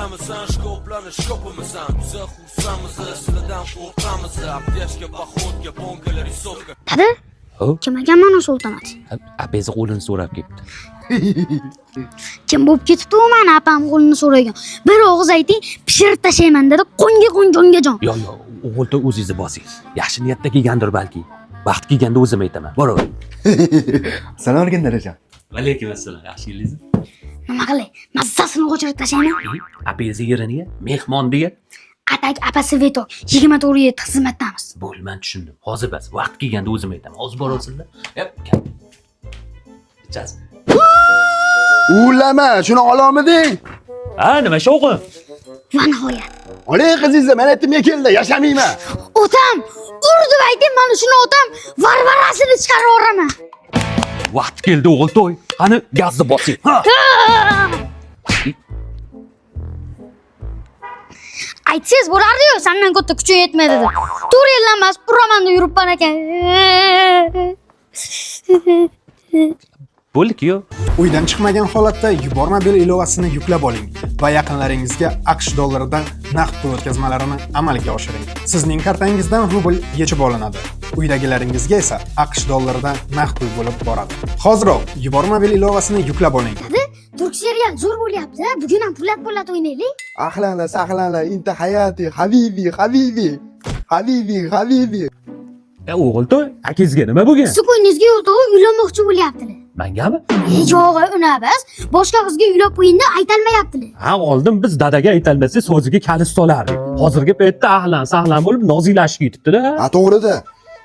Uylamasan, shkoplanish shkopimisan. Biza xursamiz, sizlardan qo'rqamiz. Apteshka, poxodga, bonkalar, risovka. Dada, kim ekan mana shu avtomat? Apasi qo'lini so'rab ketdi. Kim bo'lib ketibdi u mani apam qo'lini so'ragan. Bir og'iz ayting, pishirib tashlayman dedi. Qo'nga jongajon. Yo'q, o'g'ilni o'zingiz bosingiz. Yaxshi niyatda kelgandir balki. Vaqt kelganda o'zim aytaman. Boraver. Salom alaykum dadajon. Alaykum assalom. Yaxshingizmi? Nima qilay? Mazzasini o'chirib tashlayman. Apasi yerini ye, mehmon deya. Atak apasi veto 24/7 xizmatdamiz. Bo'lman tushundim. Hozir bas, vaqt kelganda o'zim aytaman. Hozir boraversinlar. Ichasiz. Ulama, shuni olomiding? Ha, nima shovqin? Va nihoyat. Olay qizingiz, men aytdim keldi, yashamayman. Otam, urdi ayting mana shuni otam varvarasini chiqarib yuboraman. Vaqt keldi o'g'il to'y. Qani gazni bosing. Ha. Aytsangiz bo'lardi-yu, sendan katta kuchim yetmaydi deb. To'rt yildan emas, uramanda yuribman ekan. Bo'ldi-ku. Uydan chiqmagan holatda yubormobil ilovasini yuklab oling va yaqinlaringizga AQSh dollaridan naqd pul o'tkazmalarini amalga oshiring. Sizning kartangizdan rubl yechib olinadi. Uydagilaringizga esa AQSh dollaridan naqd pul bo'lib boradi. Hoziroq yubormobil ilovasini yuklab oling. Dada, turk serial zo'r bo'lyapti. Bugun ham pulat o'ynaylik. Ahlanlar, saqlanlar, inta hayati, habibi, habibi. Habibi, habibi. O'g'il to'y, akangizga nima bo'lgan? Sukuningizga yo'lda uylanmoqchi bo'lyaptilar. Mengami? Yo'q, unamas. Boshqa qizga uylab qo'yingda aytolmayaptilar. Ha, oldin biz dadaga aytolmasa so'ziga kalis solardik. Hozirgi paytda ahlan sahlan bo'lib nozilashib ketibdi-da. Ha, to'g'ri-da.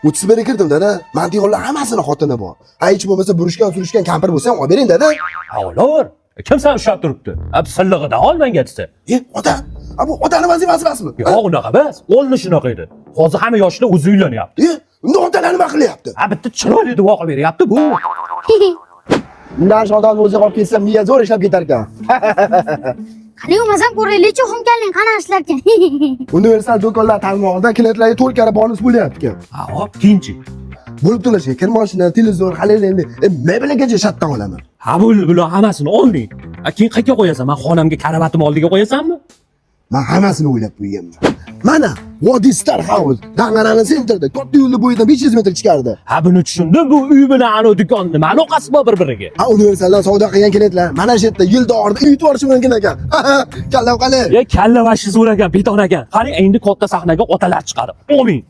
31 kirdim dada. Mantiqonlar hammasini xotini bor. Hech bo'lmasa surishgan kampir bo'lsa ham olib bering dada. Ha, olar. Kim sen ushlab turibdi? Ab sillig'idan ol menga desa. Ota, bu otani vazifasi emasmi? Yo'q, unaqa emas. O'lni shunaqa edi. Hozir hamma yoshlar o'zi uylanyapti. Unda otalar nima qilyapti? Ha, bitta chiroyli duo qilib beryapti bu. Undan shodon o'zi qolib ketsa, miya zo'r ishlab ketar ekan. Qani o'masam ko'raylik-chi, xumkalning qana ishlar ekan. Universal do'konlar tarmog'ida klientlarga 4 karra bonus bo'lyapti ekan. Ha, hop, keyinchi. Bo'lib to'lashga kir mashina, televizor, xolodilnik, mebelgacha shatdan olaman. Ha, bular hammasini olding. Keyin qayerga qo'yasan? Men xonamga karavatim oldiga qo'yasanmi? Men hammasini o'ylab qo'yganman. Mana Wadi Star House, Dangarani sentrda, katta yo'lni bo'yidan 500 metr chiqardi. Ha, buni tushundim. Bu uy bilan ana do'kon nima aloqasi bor bir-biriga? Ha, universaldan savdo qilgan klientlar mana shu yerda yil davomida uy yuborishi mumkin ekan. Kalla qani. Ya kalla vashi zo'r ekan, beton ekan. Qani endi katta sahnaga otalar chiqarib. Omin.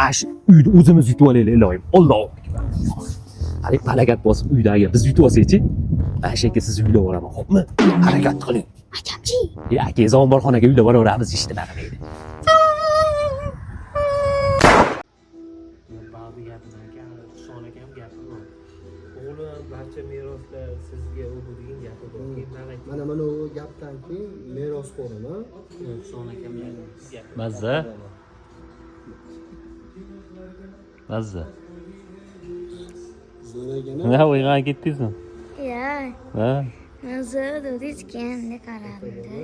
Ash uyni o'zimiz yutib olaylik, ilohim. Alloh. Qani palagat bosib uydagi biz yutib olsak-chi? Ashaka siz uylab boraman, xo'pmi? Harakat qiling. Akamchi. Ya akangiz omborxonaga uylab boraveramiz, ishtima qilmaydi. O'g'lim barcha meroslar sizga u degan gapi bor. Mana u gapdan keyin merosxo'rimi? Huson akam gapi. Mazza. Mazza. Ne o'yga ketdingizmi? Yo'q. Ha? Men zo'r dudich kende qarabdi.